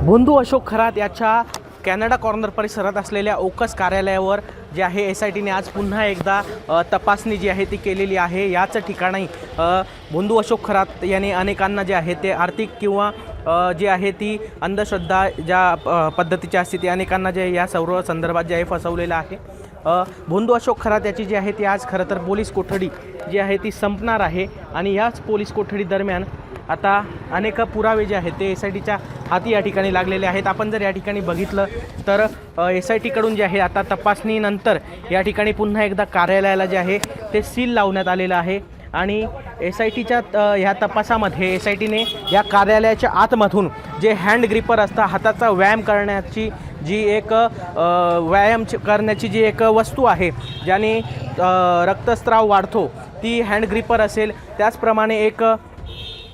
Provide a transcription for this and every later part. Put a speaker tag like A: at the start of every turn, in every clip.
A: बंधू अशोक खरात याच्या Canada corner परिसरात असलेल्या ओकस कार्यालयावर जे आहे एस-आय-टीने आज पुन्हा एकदा तपासणी जी आहे ती केलेली आहे। याच ठिकाणी बंधू अशोक खरात यांनी अनेकांना जे आहे ते आर्थिक किंवा जी आहे ती अंधश्रद्धा ज्या पद्धतीची असते ती अनेकांना जे या सर्व संदर्भात जे आहे फसवलेलं आहे। बंधू अशोक खरात याची जी आहे ती आज खरं तर पोलीस कोठडी जी आहे ती संपणार आहे आणि याच पोलीस कोठडी दरम्यान आता अनेक पुरावे जे आहेत ते एस-आय-टीच्या हाती या ठिकाणी लागलेले आहेत। आपण जर या ठिकाणी बघितलं तर एस-आय-टीकडून जे आहे आता तपासणीनंतर या ठिकाणी पुन्हा एकदा कार्यालयाला जे आहे ते सील लावण्यात आलेलं आहे आणि एस-आय-टीच्या ह्या तपासामध्ये एस-आय-टीने या कार्यालयाच्या आतमधून जे हँड ग्रिपर असतं, हाताचा व्यायाम करण्याची जी एक व्यायाम करण्याची जी एक वस्तू आहे ज्याने रक्तस्राव वाढतो ती हँड ग्रिपर असेल, त्याचप्रमाणे एक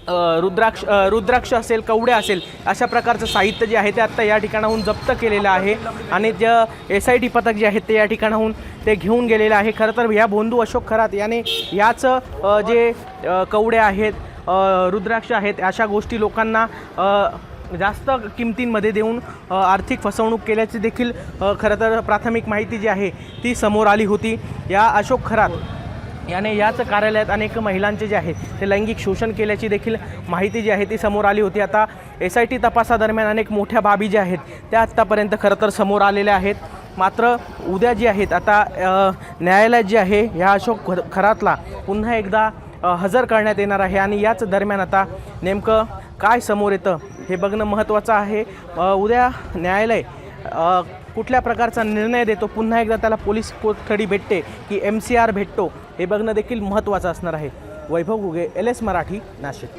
A: रुद्राक्ष असेल, कवड्या असेल, अशा प्रकारचं साहित्य जे आहे ते आत्ता या ठिकाणाहून जप्त केलेलं आहे आणि जे एस-आय-टी पथक जे आहेत ते या ठिकाणाहून ते घेऊन गेलेलं आहे। खरं तर या बंधू अशोक खरात याने याच जे कवड्या आहेत, रुद्राक्ष आहेत, अशा गोष्टी लोकांना जास्त किमतींमध्ये देऊन आर्थिक फसवणूक केल्याची देखील खरं तर प्राथमिक माहिती जी आहे ती समोर आली होती। या अशोक खरात याने याच कार्यालयात अनेक महिलांचे जे आहे ते लैंगिक शोषण केल्याची देखील माहिती जी आहे ती समोर आली होती। आता एस-आय-टी तपासादरम्यान अनेक मोठ्या बाबी ज्या आहेत त्या आत्तापर्यंत खरं तर समोर आलेल्या आहेत। मात्र उद्या जी आहेत आता न्यायालयात जे आहे ह्या अशोक खरातला पुन्हा एकदा हजर करण्यात येणार आहे आणि याच दरम्यान आता नेमकं काय समोर येतं हे बघणं महत्त्वाचं आहे। उद्या न्यायालय कुठल्या प्रकारचा निर्णय देतो, पुन्हा एकदा त्याला पोलीस कोठडी भेटते की MCR भेटतो हे बघणं देखील महत्त्वाचं असणार आहे। वैभव घुगे, LS मराठी, नाशिक।